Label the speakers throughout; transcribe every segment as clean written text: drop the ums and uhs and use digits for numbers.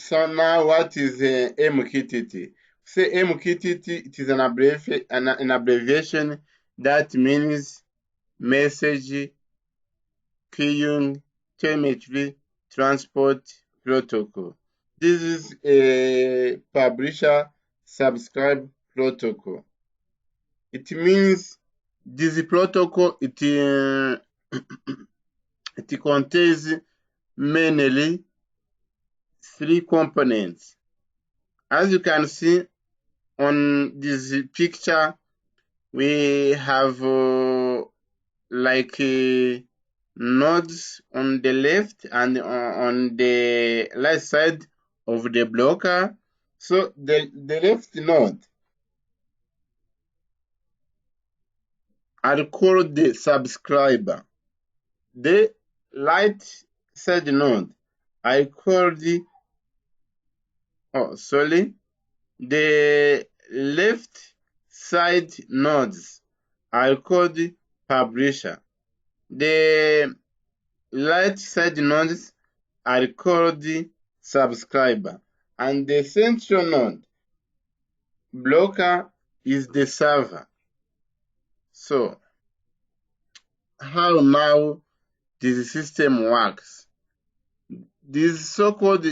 Speaker 1: So now what is MQTT? Say MQTT, it is an abbreviation that means Message Queuing Telemetry Transport Protocol. This is a publisher subscribe protocol. It means this protocol it contains mainly three components. As you can see on this picture, we have nodes on the left and on the right side of the blocker. So the left node are called the subscriber. The right side node I call the the left side nodes are called publisher. The right side nodes are called subscriber. And the central node blocker is the server. So, how now this system works? This so-called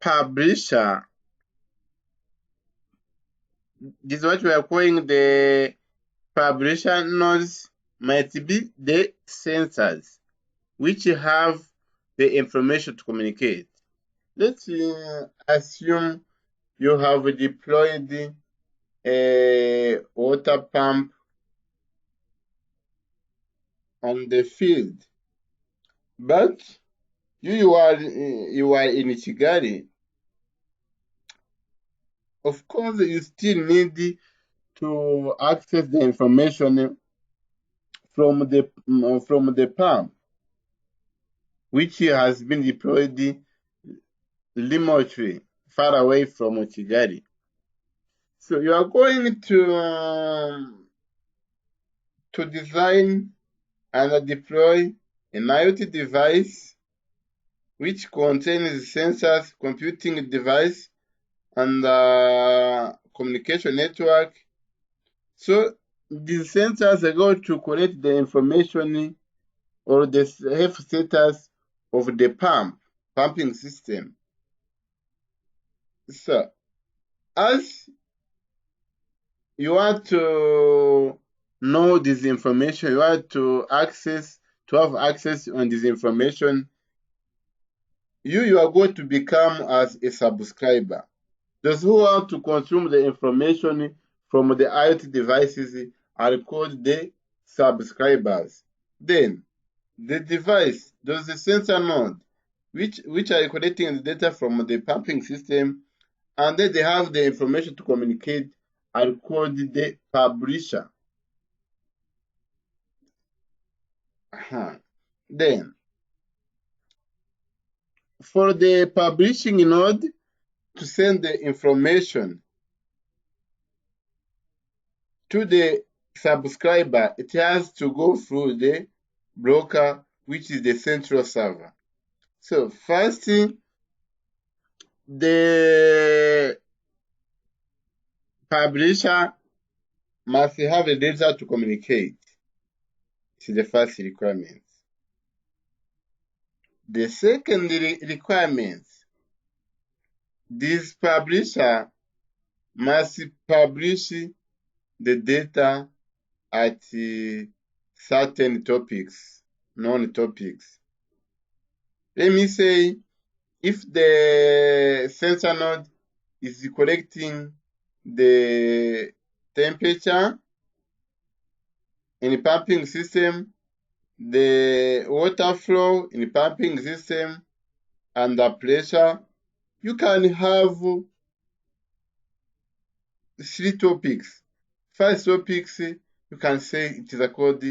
Speaker 1: publisher, this is what we are calling the publisher nodes, might be the sensors which have the information to communicate. Let's assume you have deployed a water pump on the field, but you are in Kigali. Of course, you still need to access the information from the pump, which has been deployed remotely, far away from Kigali. So you are going to design and deploy an IoT device which contains sensors, computing device, and communication network. So these sensors are going to collect the information or the health status of the pumping system. So as you want to know this information, you want to have access on this information, you are going to become as a subscriber. Those who want to consume the information from the IoT devices are called the subscribers. Then the device, the sensor node, which are collecting the data from the pumping system, and then they have the information to communicate, are called the publisher. Then, for the publishing node to send the information to the subscriber, it has to go through the broker, which is the central server. So first, the publisher must have the data to communicate. It's the first requirement. The second requirement, this publisher must publish the data at certain topics, known topics. Let me say, if the sensor node is collecting the temperature in the pumping system, the water flow in the pumping system, and the pressure, you can have three topics. First topics, you can say it is called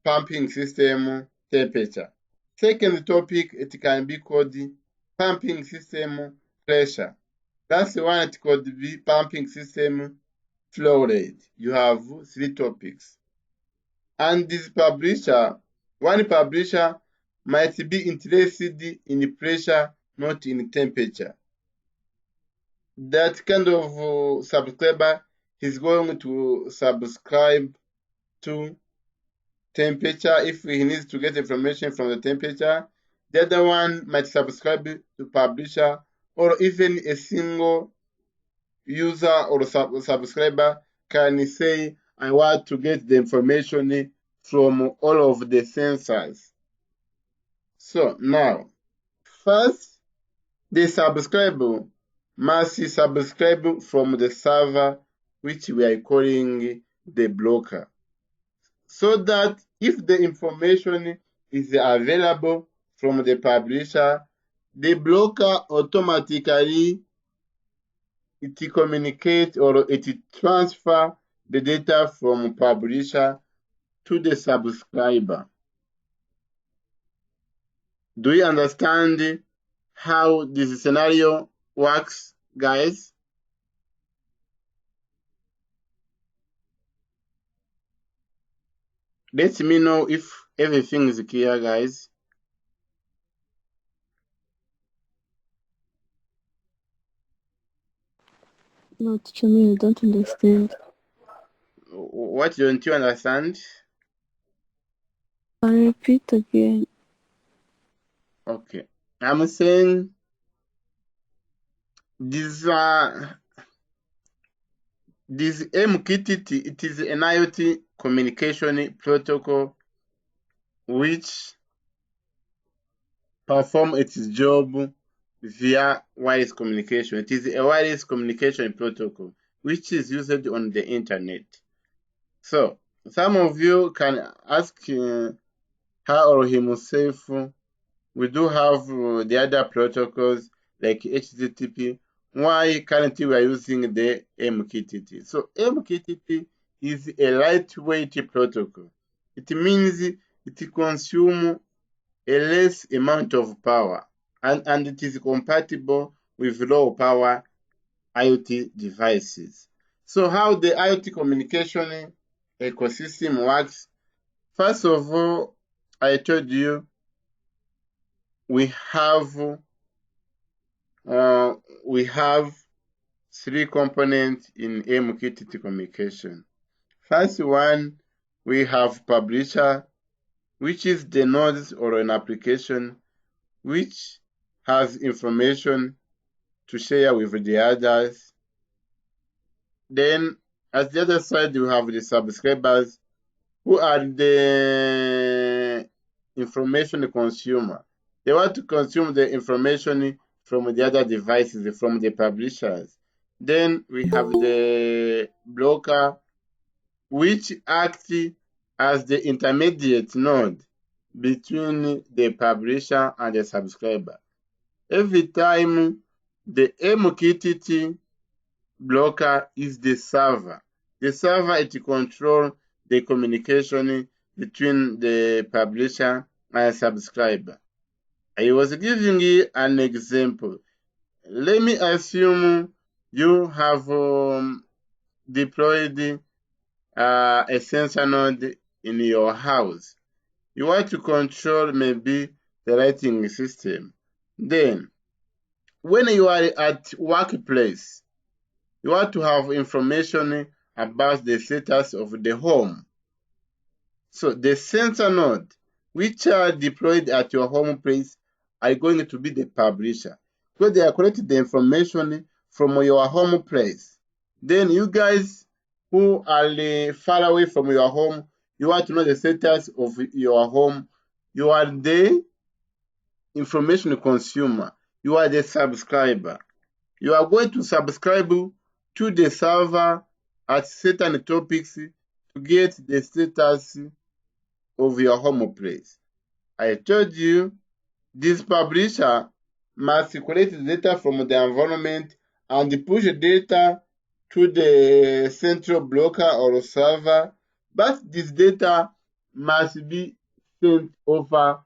Speaker 1: pumping system temperature. Second topic, it can be called pumping system pressure. That's the one it could be pumping system flow rate. You have three topics. And this publisher, one publisher might be interested in pressure, not in temperature. That kind of subscriber is going to subscribe to temperature if he needs to get information from the temperature. The other one might subscribe to publisher, or even a single user or subscriber can say, I want to get the information from all of the sensors. So now, first, the subscriber must subscribe from the server, which we are calling the broker, so that if the information is available from the publisher, the broker automatically it communicate or it transfer the data from publisher to the subscriber. Do you understand how this scenario works, guys? Let me know if everything is clear, guys.
Speaker 2: No, teacher, me, I don't understand.
Speaker 1: What don't you understand?
Speaker 2: I'll repeat again.
Speaker 1: Okay. I'm saying this MQTT, it is an IoT communication protocol which perform its job via wireless communication. It is a wireless communication protocol which is used on the internet. So some of you can ask her or himself, we do have the other protocols like HTTP. Why currently we are using the MQTT? So MQTT is a lightweight protocol. It means it consumes a less amount of power and it is compatible with low power IoT devices. So how the IoT communication ecosystem works? First of all, I told you we have three components in MQTT communication. First one, we have publisher, which is the node or an application which has information to share with the others. Then, at the other side, we have the subscribers, who are the information consumer. They want to consume the information from the other devices, from the publishers. Then we have the broker, which acts as the intermediate node between the publisher and the subscriber. Every time the MQTT broker is the server. The server it controls the communication between the publisher and subscriber. I was giving you an example. Let me assume you have deployed a sensor node in your house. You want to control maybe the lighting system. Then, when you are at workplace, you want to have information about the status of the home. So the sensor node, which are deployed at your home place, are going to be the publisher. So they are collecting the information from your home place. Then you guys who are far away from your home, you want to know the status of your home. You are the information consumer. You are the subscriber. You are going to subscribe to the server at certain topics to get the status of your home place. I told you this publisher must collect the data from the environment and push the data to the central broker or server, but this data must be sent over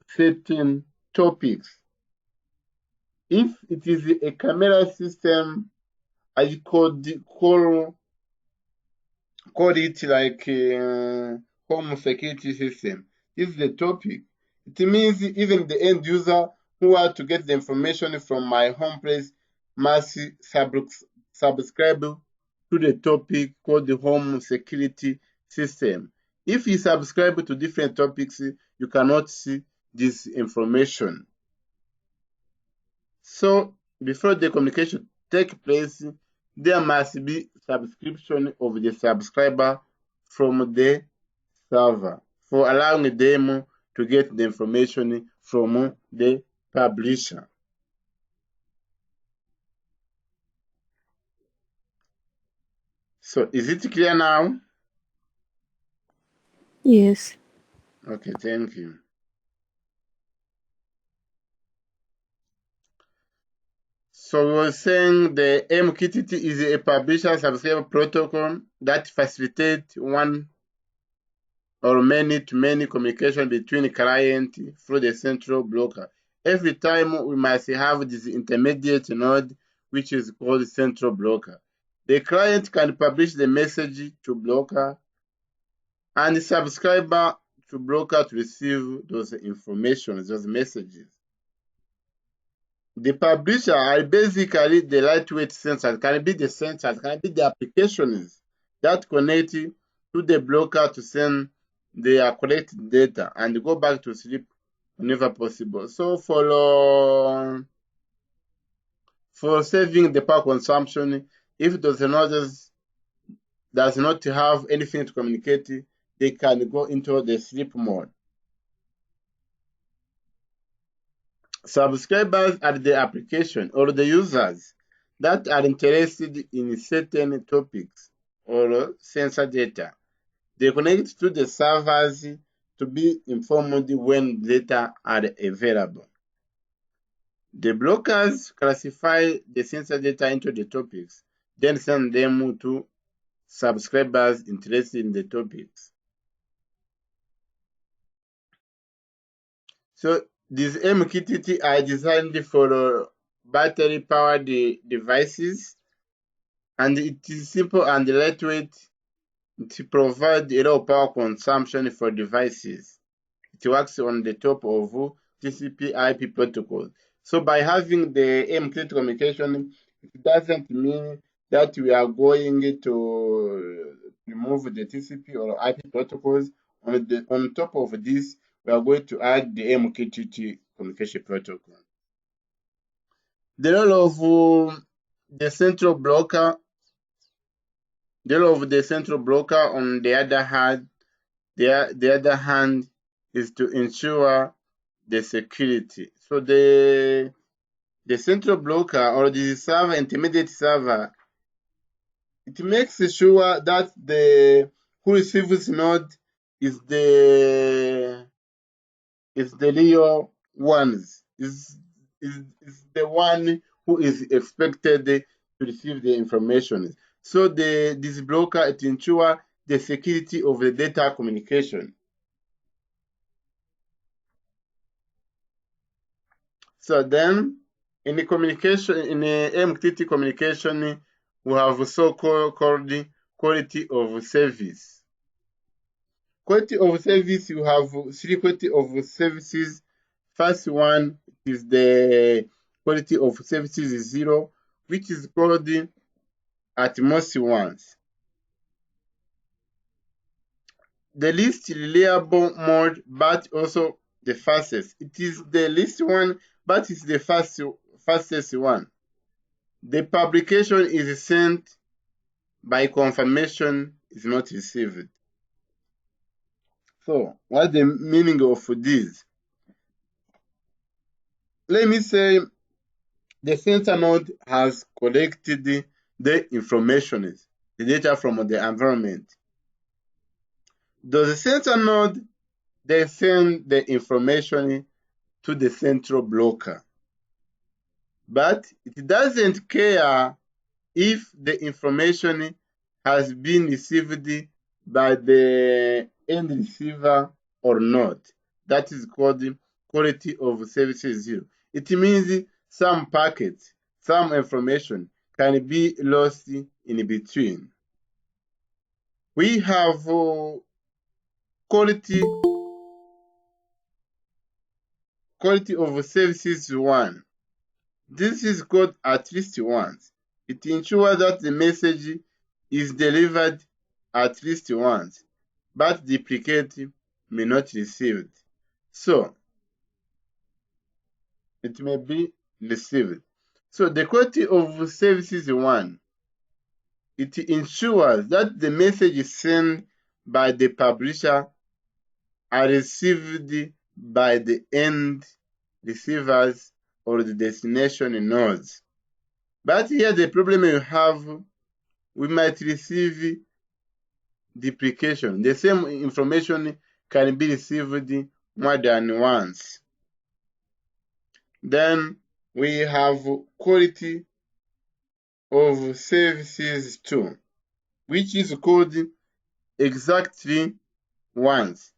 Speaker 1: certain topics. If it is a camera system, I call it like home security system. This is the topic. It means even the end user who wants to get the information from my home place must subscribe to the topic called the home security system. If you subscribe to different topics, you cannot see this information. So before the communication take place, there must be subscription of the subscriber from the server for allowing them to get the information from the publisher. So is it clear now?
Speaker 2: Yes.
Speaker 1: Okay, thank you. So we were saying the MQTT is a publisher subscriber protocol that facilitates one or many-to-many communication between client through the central broker. Every time we must have this intermediate node, which is called central broker. The client can publish the message to broker and the subscriber to broker to receive those information, those messages. The publisher are basically the lightweight sensors, can be the sensors, can be the applications that connect to the broker to send their collected data and go back to sleep whenever possible. So for saving the power consumption, if it does not have anything to communicate, they can go into the sleep mode. Subscribers are the application or the users that are interested in certain topics or sensor data. They connect to the servers to be informed when data are available. The brokers classify the sensor data into the topics, then send them to subscribers interested in the topics. So these MQTT are designed for battery-powered devices, and it is simple and lightweight to provide a low power consumption for devices. It works on the top of TCP/IP protocol. So by having the MQTT communication, it doesn't mean that we are going to remove the TCP or IP protocols. On top of this, we are going to add the MQTT communication protocol. The role of the central broker, the role of the central broker, on the other hand, the other hand, is to ensure the security. So the central broker or the server, intermediate server, it makes sure that the who receives node is the real ones, is the one who is expected to receive the information. So this broker, it ensure the security of the data communication. So then in the communication, in the MQTT communication, we have so-called quality of service. Quality of service, you have three quality of services. First one is the quality of services is 0, which is called at most once. The least reliable mode, but also the fastest. It is the least one, but it's the fastest one. The publication is sent by confirmation is not received. So, what's the meaning of this? Let me say the sensor node has collected the information, the data from the environment. The sensor node, they send the information to the central broker, but it doesn't care if the information has been received by the end receiver or not. That is called quality of services 0. It means some packets, some information can be lost in between. We have quality quality of services 1. This is called at least once. It ensures that the message is delivered at least once, but duplicate may not be received. So, it may be received. So, the quality of services 1, it ensures that the message sent by the publisher are received by the end receivers or the destination nodes. But here the problem you have, we might receive duplication. The same information can be received more than once. Then we have quality of services 2, which is called exactly once.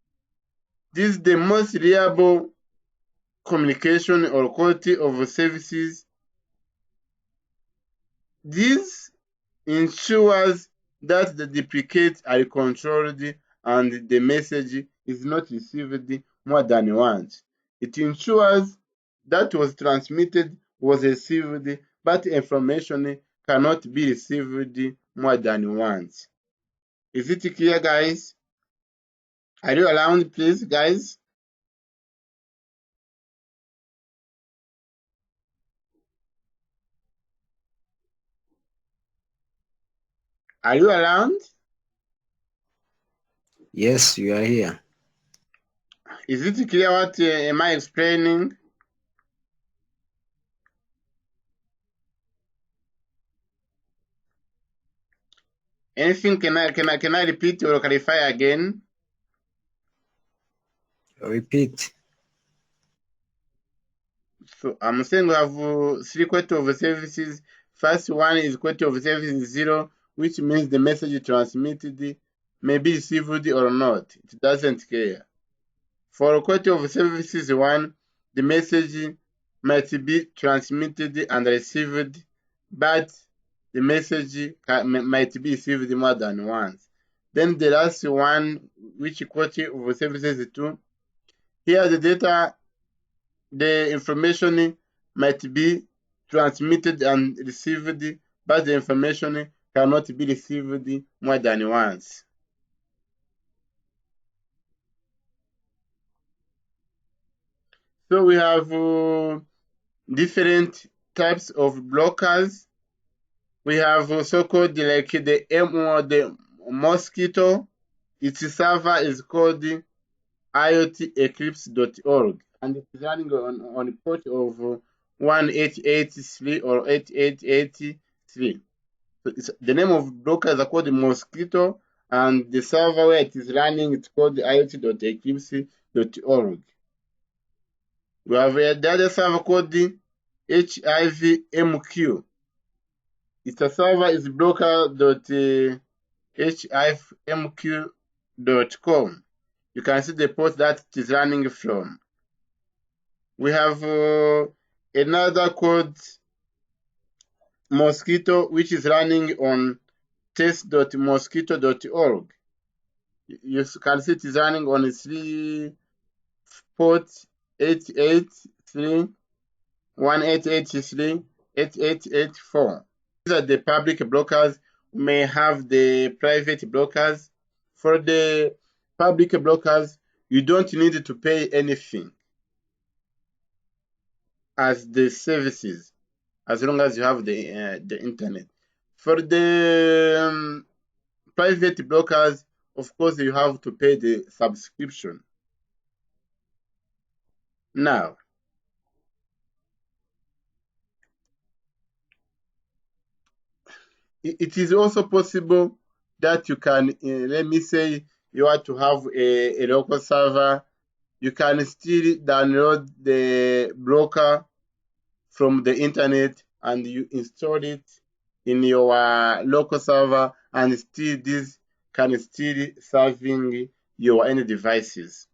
Speaker 1: This is the most reliable communication or quality of services. This ensures that the duplicates are controlled and the message is not received more than once. It ensures that was transmitted was received, but information cannot be received more than once. Is it clear, guys? Are you around, please, guys? Are you around?
Speaker 3: Yes, you are here.
Speaker 1: Is it clear what am I explaining? Anything can I repeat or clarify again?
Speaker 3: Repeat.
Speaker 1: So I'm saying we have 3 quality of services. First one is quality of services 0, which means the message transmitted may be received or not. It doesn't care. For quality of services 1, the message might be transmitted and received, but the message might be received more than once. Then the last one, which quality of services 2, here the information might be transmitted and received, but the information cannot be received more than once. So we have different types of blockers. We have so-called like the mosquito. Its server is called IoT and it is running on port of 1883 or 8883. So the name of brokers are called Mosquito, and the server where it is running it's called IoT.eclipse.org. We have the other server called the HIVMQ. Its server is broker.hivmq.com. You can see the port that it is running from. We have another called Mosquito, which is running on test.mosquito.org. You can see it is running on 3 port 883, 1883, 8884. These are the public blockers. We may have the private blockers. For the public blockers, you don't need to pay anything as the services, as long as you have the internet. For the private blockers, of course, you have to pay the subscription. Now, it is also possible that you can, let me say, you want to have a local server. You can still download the blocker from the internet and you install it in your local server, and still this can still serving your any devices.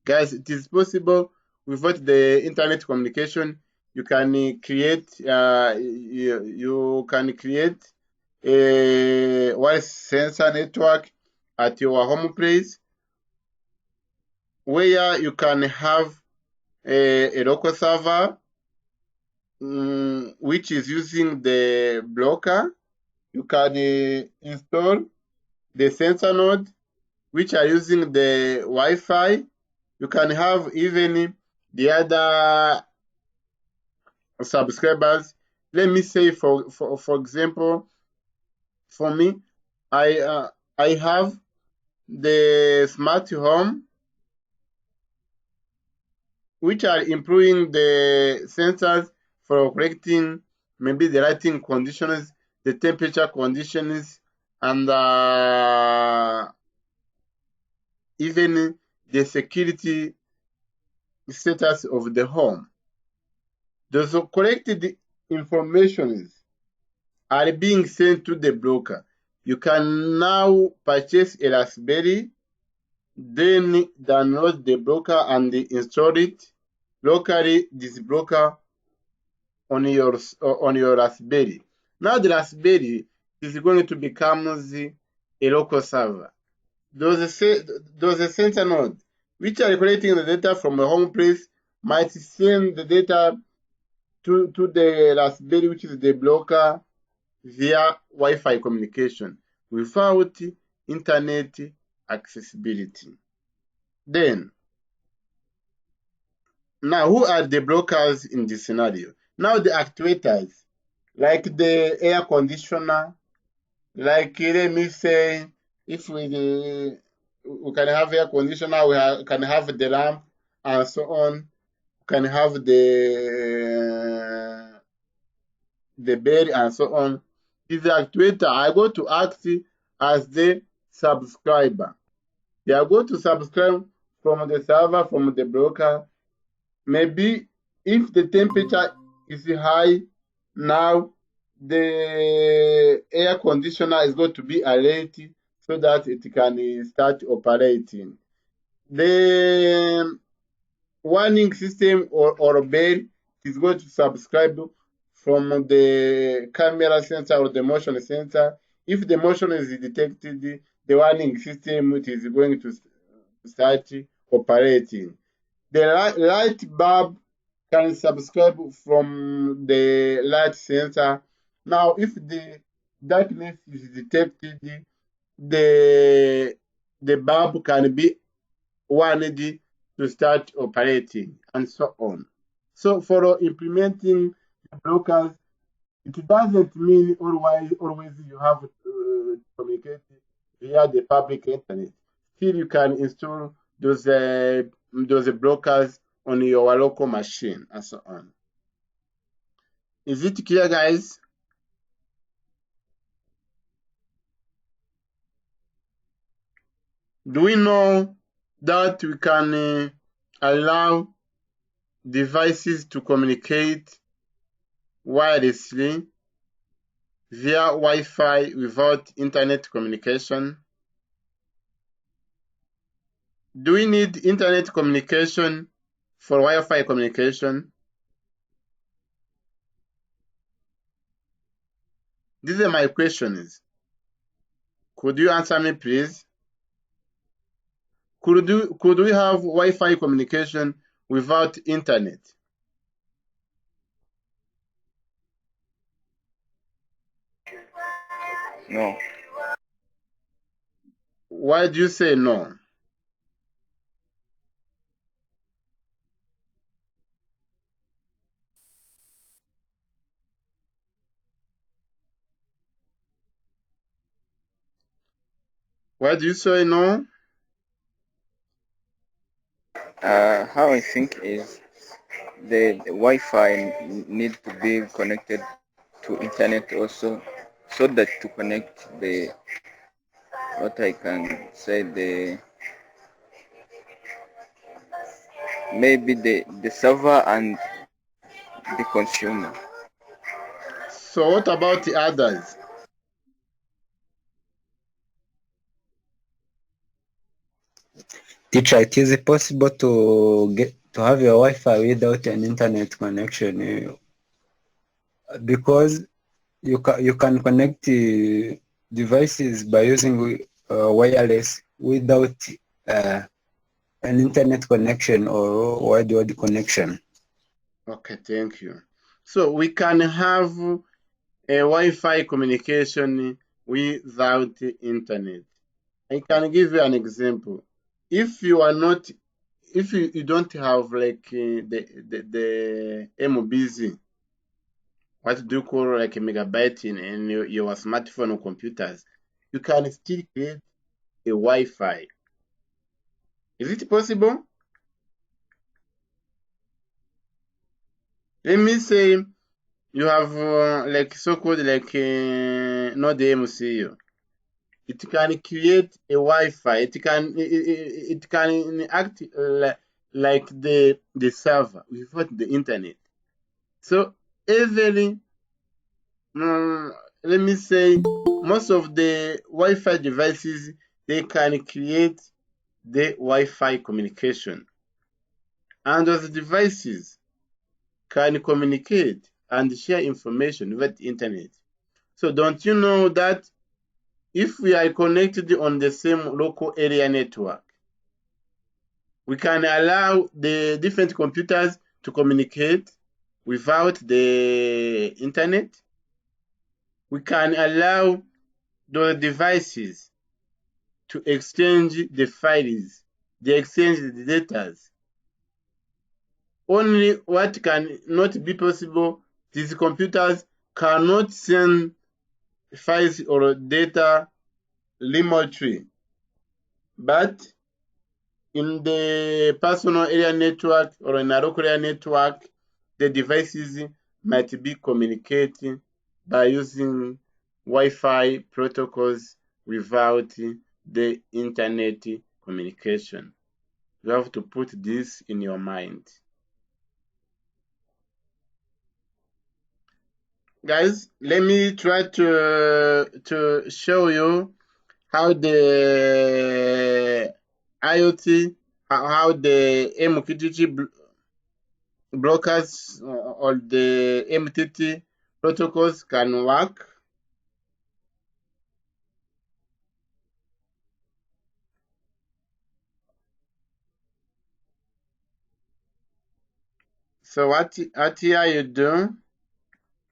Speaker 1: Guys, it is possible without the internet communication. You can create you can create a wireless sensor network at your home place where you can have a local server which is using the blocker. You can install the sensor node which are using the Wi-Fi. You can have even the other subscribers. Let me say, for example, for me, I have the smart home, which are improving the sensors for correcting maybe the lighting conditions, the temperature conditions, and even the security status of the home. Those collected informations are being sent to the broker. You can now purchase a Raspberry, then download the broker and install it locally, this broker on your Raspberry. Now the Raspberry is going to become a local server. Those sensor nodes which are collecting the data from a home place might send the data to the Raspberry, which is the broker, via Wi-Fi communication without internet accessibility. Then, now who are the brokers in this scenario? Now the actuators, like the air conditioner, like let me say, if we can have air conditioner, we can have the lamp and so on. We can have the bed and so on. Is the actuator are going to act as the subscriber. They are going to subscribe from the server, from the broker. Maybe if the temperature is high, now the air conditioner is going to be alert so that it can start operating. The warning system or bell is going to subscribe from the camera sensor or the motion sensor. If the motion is detected, the warning system is going to start operating. The light bulb can subscribe from the light sensor. Now, if the darkness is detected, the bulb can be warned to start operating, and so on. So for implementing brokers, it doesn't mean always you have to communicate via the public internet. Still, you can install those brokers on your local machine and so on. Is it clear, guys? Do we know that we can allow devices to communicate wirelessly via Wi-Fi without internet communication? Do we need internet communication for Wi-Fi communication? These are my questions. Could you answer me, please? Could we have Wi-Fi communication without internet?
Speaker 4: No.
Speaker 1: Why do you say no? Why do you say no?
Speaker 4: How I think is the Wi-Fi need to be connected to internet also, so that to connect the, what I can say, the maybe the server and the consumer.
Speaker 1: So what about the others?
Speaker 3: Teacher, it is possible to have your Wi-Fi without an internet connection because you can connect devices by using wireless without An internet connection or wide connection.
Speaker 1: Okay, thank you. So we can have a Wi-Fi communication without internet. I can give you an example. If you are not, if you don't have like the MBZ, what do you call like a megabyte in your smartphone or computers, you can still create a Wi-Fi. Is it possible? Let me say you have like so-called like not the MCU. It can create a Wi-Fi. It can act like the server without the internet. So every let me say most of the Wi-Fi devices they can create the Wi-Fi communication, and those devices can communicate and share information with the internet. So don't you know that if we are connected on the same local area network, we can allow the different computers to communicate without the internet. We can allow the devices to exchange the files, they exchange the data. Only what can not be possible, these computers cannot send files or data remotely, but in the personal area network or in a local area network, the devices might be communicating by using Wi-Fi protocols without the internet communication. You have to put this in your mind. Guys, let me try to show you how the IoT, how the MQTT blockers or the MQTT protocols can work. So what here you do?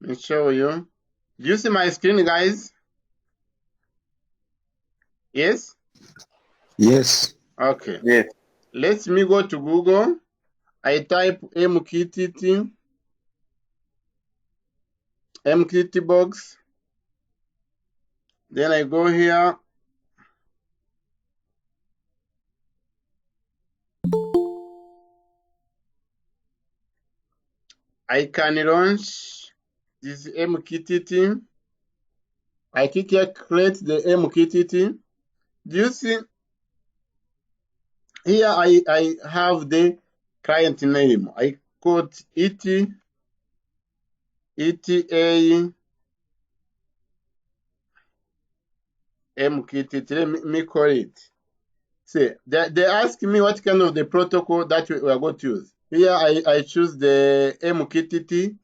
Speaker 1: Let me show you. Do you see my screen, guys? Yes?
Speaker 3: Yes.
Speaker 1: Okay.
Speaker 4: Yes.
Speaker 1: Let me go to Google. I type MQTT box. Then I go here. I can launch this MQTT. I click here, create the MQTT. Do you see? Here I have the client name. I code ETA MQTT. Let me call it. See, they ask me what kind of the protocol that we are going to use. Here I choose the MQTT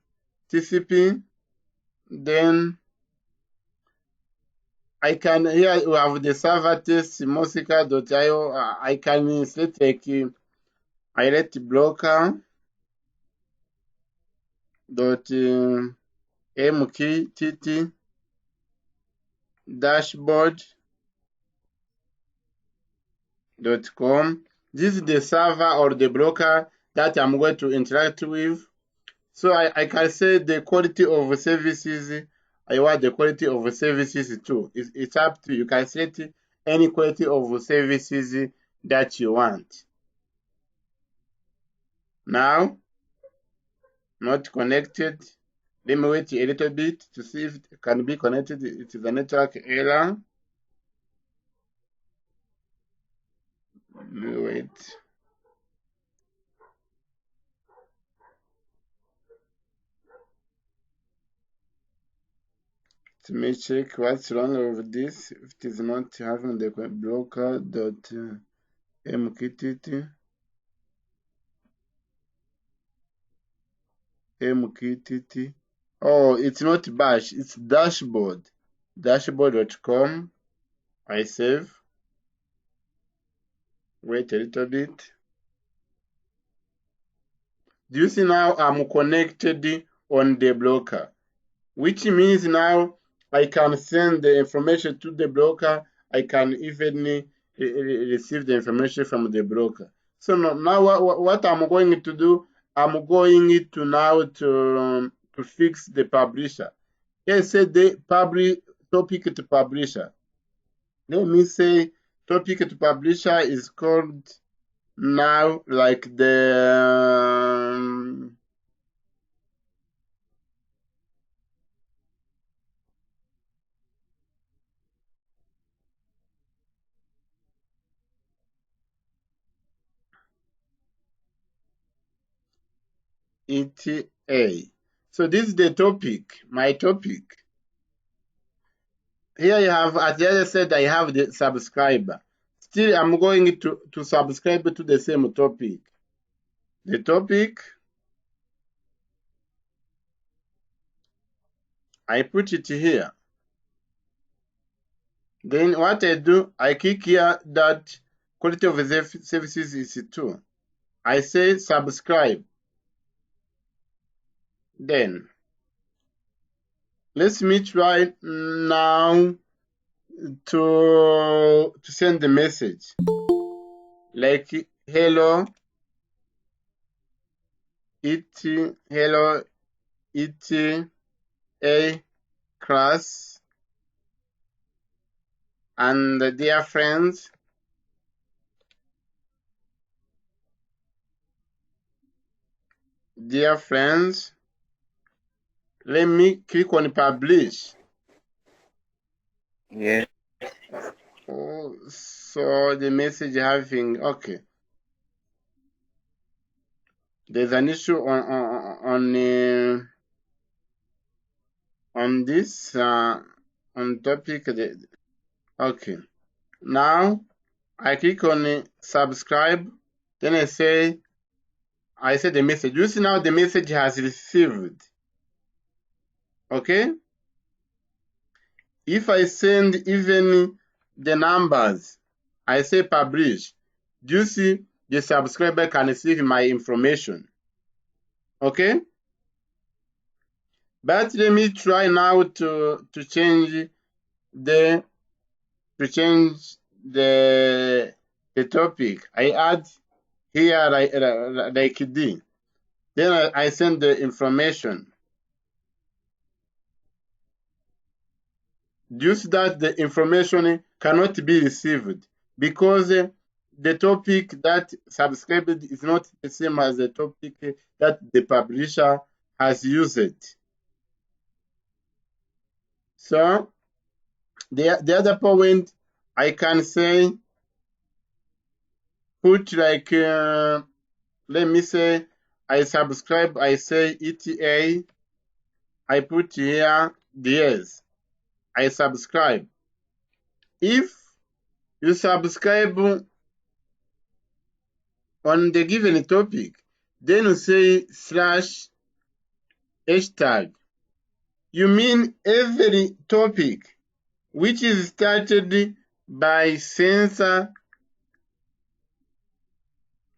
Speaker 1: TCP. Then I can, here we have the server test mosika.io. I can select like IoT blocker dot MQTT dashboard.com. This is the server or the broker that I'm going to interact with. So I can say the quality of services. I want the quality of services too. It's up to you. You can set any quality of services that you want. Now, not connected. Let me wait a little bit to see if it can be connected. It is a network error. Let me wait. Let me check what's wrong with this. If it is not having the broker.mqtt. MQTT. Oh, it's not bash, it's dashboard. Dashboard.com. I save. Wait a little bit. Do you see now I'm connected on the broker, which means now I can send the information to the broker. I can even receive the information from the broker. So now what I'm going to do, I'm going to now to fix the publisher. Yes, say the topic to publisher. Let me say topic to publisher is called now like the ETA. So this is the topic, my topic. Here you have, as the other said, I have the subscriber. Still, I'm going to subscribe to the same topic. The topic, I put it here. Then what I do, I click here that quality of the services is 2. I say subscribe. Then, let me try now to send the message. Like, hello, hello, a class, and dear friends, let me click on publish.
Speaker 4: Yeah.
Speaker 1: Oh, so the message having, okay. There's an issue on this on topic. Okay. Now I click on subscribe. Then I say the message. You see now the message has received. Okay. If I send even the numbers, I say publish. Do you see the subscriber can receive my information? Okay. But let me try now to change the topic. I add here like D. Then I send the information. Due to that, the information cannot be received because the topic that subscribed is not the same as the topic that the publisher has used. So the other point I can say, put like let me say I subscribe, I say ETA, I put here DS, I subscribe. If you subscribe on the given topic, then you say /hashtag. You mean every topic which is started by sensor,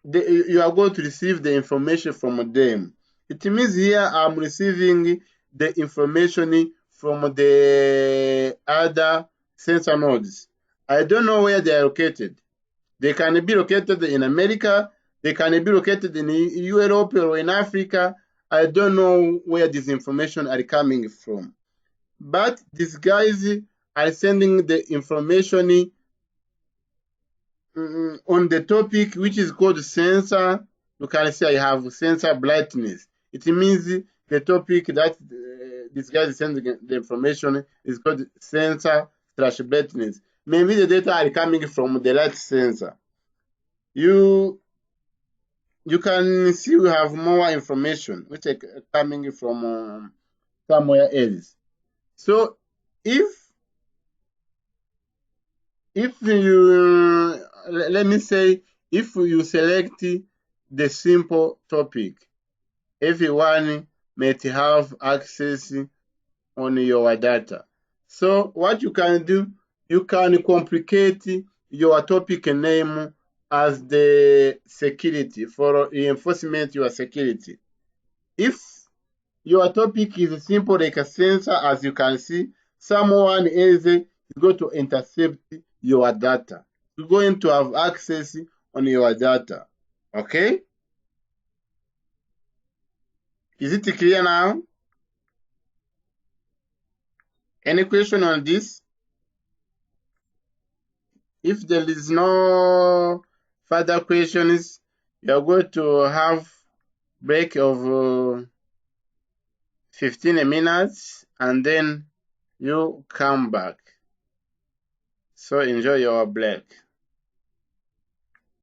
Speaker 1: you are going to receive the information from them. It means here I'm receiving the information from the other sensor nodes. I don't know where they are located. They can be located in America. They can be located in Europe or in Africa. I don't know where this information are coming from. But these guys are sending the information on the topic which is called sensor. You can see I have sensor brightness. It means the topic that this guy is sending the information is called sensor/brightness. Maybe the data are coming from the light sensor. You can see we have more information which are coming from somewhere else. So if you let me say if you select the simple topic, everyone might have access on your data. So what you can do, you can complicate your topic name as the security for enforcement your security. If your topic is simple like a sensor, as you can see, someone is going to intercept your data. You're going to have access on your data. Okay? Is it clear now? Any question on this? If there is no further questions, you are going to have break of 15 minutes and then you come back. So enjoy your break.